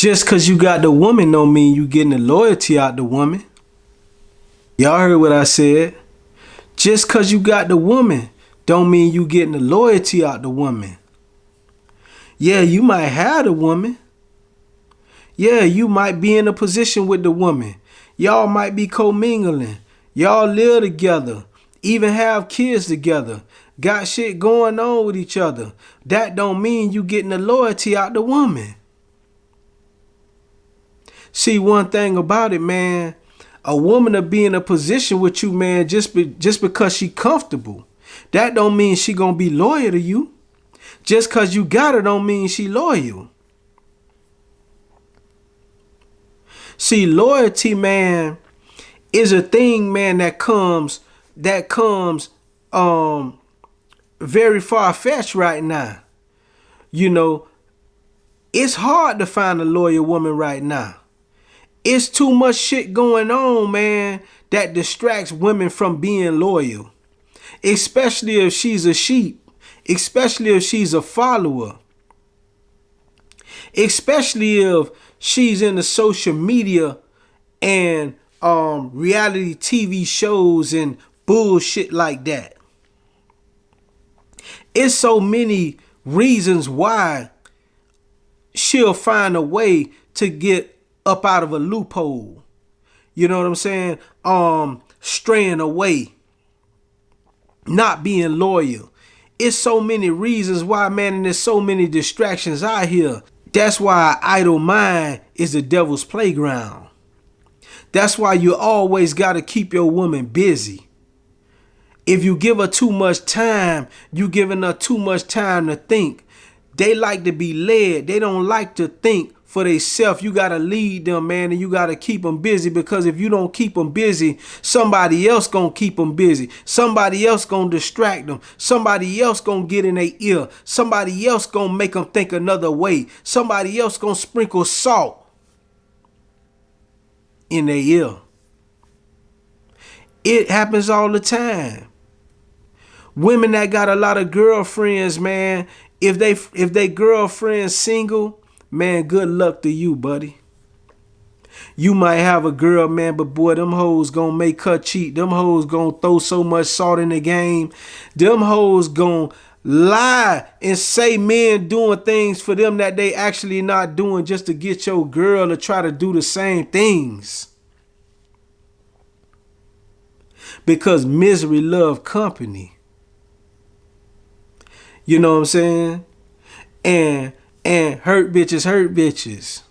Just cause you got the woman don't mean you getting the loyalty out the woman. Y'all heard what I said. Just cause you got the woman don't mean you getting the loyalty out the woman. Yeah, you might have the woman. Yeah, you might be in a position with the woman. Y'all might be commingling. Y'all live together. Even have kids together. Got shit going on with each other. That don't mean you getting the loyalty out the woman. See, one thing about it, man, a woman will be in a position with you, man, just because she comfortable. That don't mean she gonna be loyal to you. Just cause you got her don't mean she loyal. See, loyalty, man, is a thing, man, that comes very far-fetched right now. You know, it's hard to find a loyal woman right now. It's too much shit going on, man, that distracts women from being loyal. Especially if she's a sheep. Especially if she's a follower. Especially if she's in the social media and reality TV shows and bullshit like that. It's so many reasons why she'll find a way to get up out of a loophole. You know what I'm saying? Straying away. Not being loyal. It's so many reasons why, man, and there's so many distractions out here. That's why an idle mind is the devil's playground. That's why you always got to keep your woman busy. If you give her too much time, you giving her too much time to think. They like to be led. They don't like to think for themselves. You got to lead them, man, and you got to keep them busy, because if you don't keep them busy, somebody else going to keep them busy. Somebody else going to distract them. Somebody else going to get in their ear. Somebody else going to make them think another way. Somebody else going to sprinkle salt in their ear. It happens all the time. Women that got a lot of girlfriends, man, if they girlfriend's single, man, good luck to you, buddy. You might have a girl, man, but boy, them hoes gonna make her cheat. Them hoes gonna throw so much salt in the game. Them hoes gonna lie and say men doing things for them that they actually not doing, just to get your girl to try to do the same things. Because misery love company. You know what I'm saying? And hurt bitches.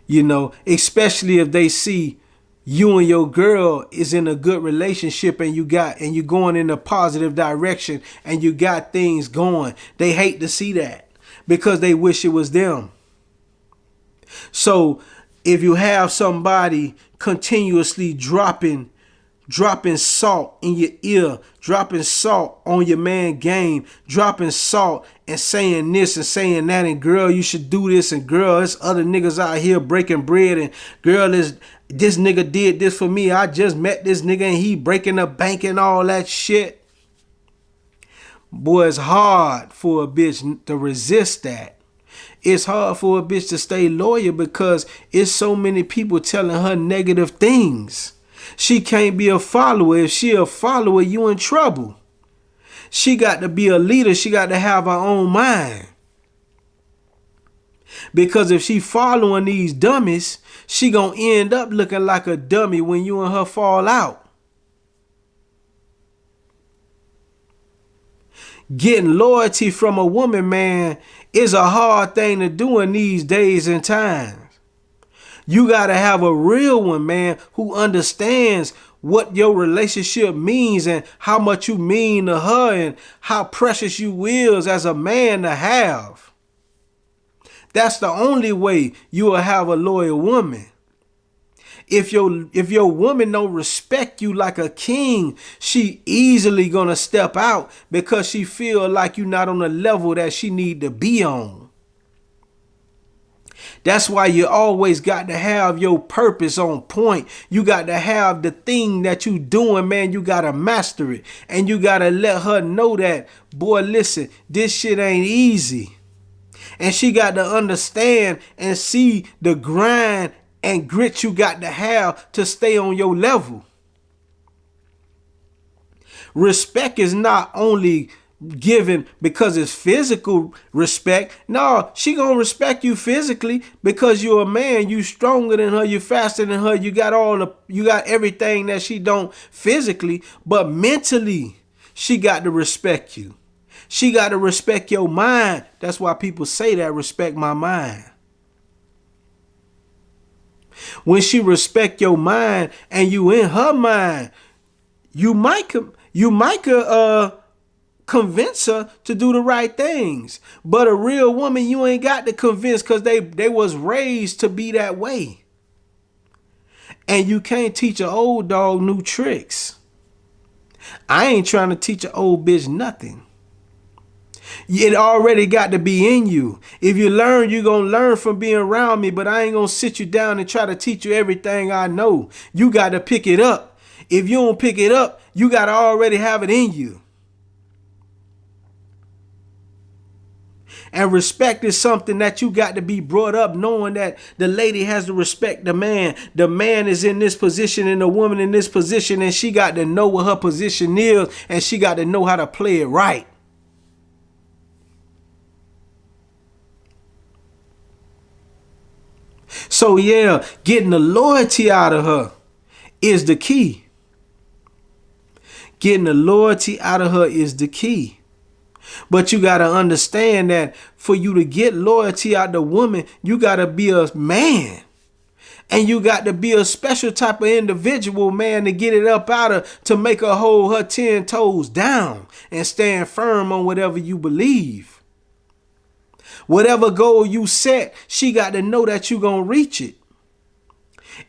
You know, especially if they see you and your girl is in a good relationship and you're going in a positive direction and you got things going. They hate to see that because they wish it was them. So if you have somebody continuously dropping salt in your ear, dropping salt on your man game, dropping salt and saying this and saying that, and girl, you should do this, and girl, there's other niggas out here breaking bread, and girl, this nigga did this for me. I just met this nigga and he breaking the bank and all that shit. Boy, it's hard for a bitch to resist that. It's hard for a bitch to stay loyal because it's so many people telling her negative things. She can't be a follower. If she a follower, you in trouble. She got to be a leader. She got to have her own mind. Because if she following these dummies, she gonna end up looking like a dummy when you and her fall out. Getting loyalty from a woman, man, is a hard thing to do in these days and times. You got to have a real one, man, who understands what your relationship means and how much you mean to her and how precious you is as a man to have. That's the only way you will have a loyal woman. If your woman don't respect you like a king, she easily gonna step out because she feel like you're not on the level that she need to be on. That's why you always got to have your purpose on point. You got to have the thing that you doing, man. You got to master it. And you got to let her know that, boy, listen, this shit ain't easy. And she got to understand and see the grind and grit you got to have to stay on your level. Respect is not only given because it's physical respect. No, she gonna respect you physically because you're a man. You stronger than her. You faster than her. You got everything that she don't physically, but mentally, she got to respect you. She got to respect your mind. That's why people say that, respect my mind. When she respect your mind and you in her mind, you might convince her to do the right things. But a real woman, you ain't got to convince, because they was raised to be that way. And you can't teach an old dog new tricks. I ain't trying to teach an old bitch nothing. It already got to be in you. If you learn, you're going to learn from being around me, but I ain't going to sit you down and try to teach you everything I know. You got to pick it up. If you don't pick it up, you got to already have it in you. And respect is something that you got to be brought up knowing that the lady has to respect the man. The man is in this position and the woman in this position, and she got to know what her position is, and she got to know how to play it right. So yeah, getting the loyalty out of her is the key. Getting the loyalty out of her is the key. But you got to understand that for you to get loyalty out of the woman, you got to be a man. And you got to be a special type of individual, man, to get it up out of, to make her hold her 10 toes down and stand firm on whatever you believe. Whatever goal you set, she got to know that you going to reach it.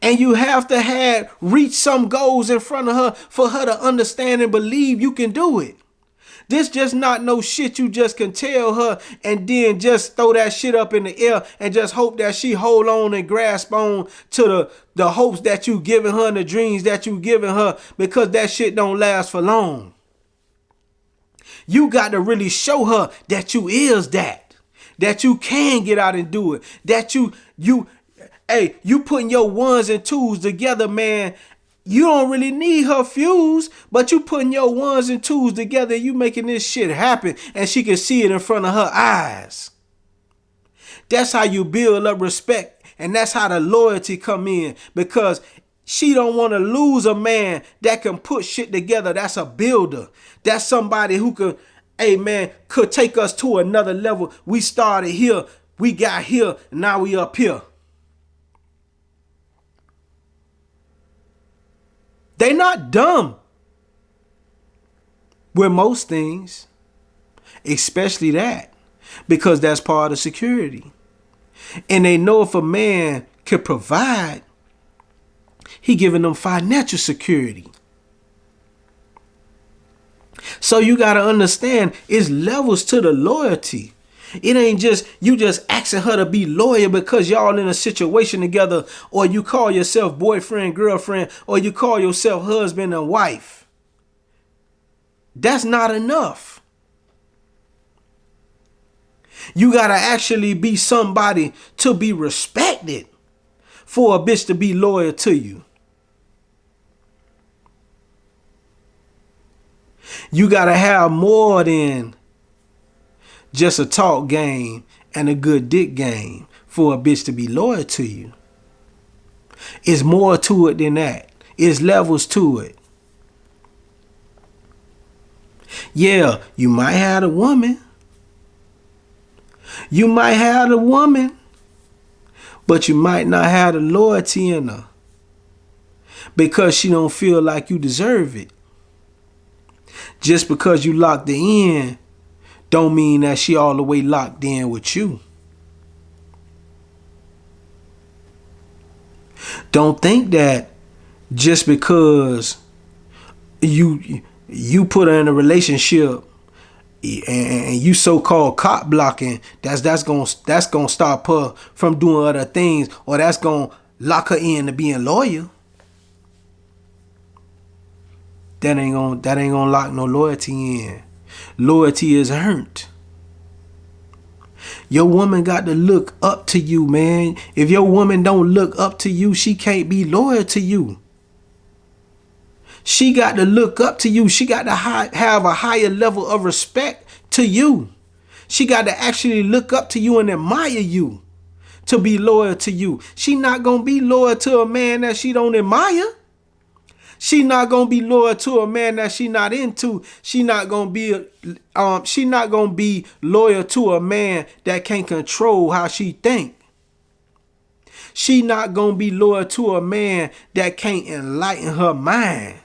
And you have to reach some goals in front of her for her to understand and believe you can do it. This just not no shit you just can tell her and then just throw that shit up in the air and just hope that she hold on and grasp on to the hopes that you giving her and the dreams that you giving her, because that shit don't last for long. You got to really show her that you is that you can get out and do it, that you putting your ones and twos together, man. You don't really need her fuse, but you putting your ones and twos together, you making this shit happen, and she can see it in front of her eyes. That's how you build up respect, and that's how the loyalty come in, because she don't want to lose a man that can put shit together. That's a builder. That's somebody who could take us to another level. We started here, we got here, now we up here. They not dumb with most things, especially that, because that's part of security. And they know if a man could provide, he giving them financial security. So you got to understand, it's levels to the loyalty. It ain't just you just asking her to be loyal because y'all in a situation together, or you call yourself boyfriend, girlfriend, or you call yourself husband and wife. That's not enough. You got to actually be somebody to be respected for a bitch to be loyal to you. You got to have more than just a talk game and a good dick game for a bitch to be loyal to you. It's more to it than that. It's levels to it. Yeah, you might have a woman. You might have a woman, but you might not have the loyalty in her because she don't feel like you deserve it. Just because you locked her in don't mean that she all the way locked in with you. Don't think that just because you put her in a relationship and you so-called cock blocking, that's gonna stop her from doing other things, or that's gonna lock her in to being loyal. That ain't gonna lock no loyalty in. Loyalty is earned. Your woman got to look up to you, man. If your woman don't look up to you, she can't be loyal to you. She got to look up to you. She got to have a higher level of respect to you. She got to actually look up to you and admire you to be loyal to you. She not going to be loyal to a man that she don't admire. She not going to be loyal to a man that she not into. She not going to be loyal to a man that can't control how she think. She not going to be loyal to a man that can't enlighten her mind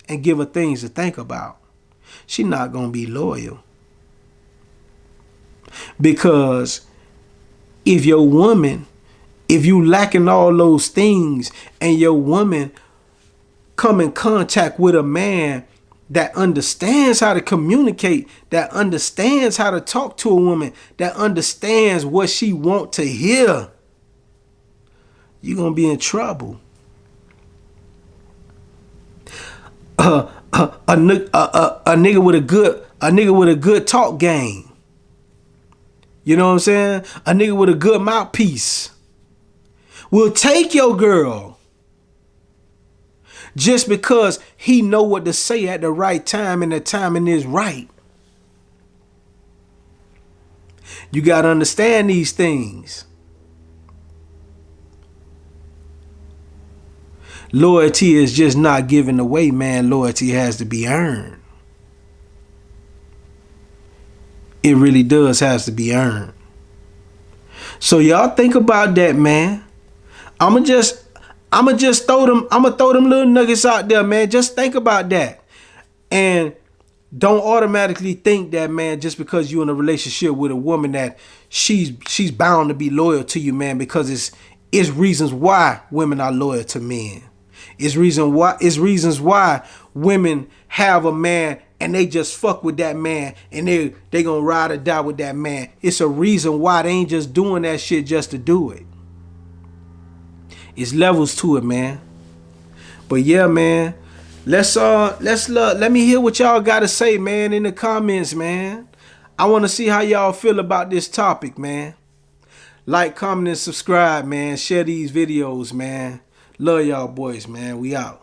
and give her things to think about. She not going to be loyal. Because if you lacking all those things and your woman come in contact with a man that understands how to communicate, that understands how to talk to a woman, that understands what she want to hear, you're going to be in trouble. A nigga with a good talk game. You know what I'm saying? A nigga with a good mouthpiece will take your girl just because he know what to say at the right time and the timing is right. You got to understand these things. Loyalty is just not given away, man. Loyalty has to be earned. It really does has to be earned. So y'all think about that, man. I'ma throw them little nuggets out there, man. Just think about that. And don't automatically think that, man, just because you're in a relationship with a woman that she's bound to be loyal to you, man, because it's reasons why women are loyal to men. It's reasons why women have a man and they just fuck with that man and they gonna ride or die with that man. It's a reason why they ain't just doing that shit just to do it. It's levels to it, man. But yeah, man, let me hear what y'all gotta say, man, in the comments, man. I wanna see how y'all feel about this topic, man. Like, comment, and subscribe, man. Share these videos, man. Love y'all boys, man. We out.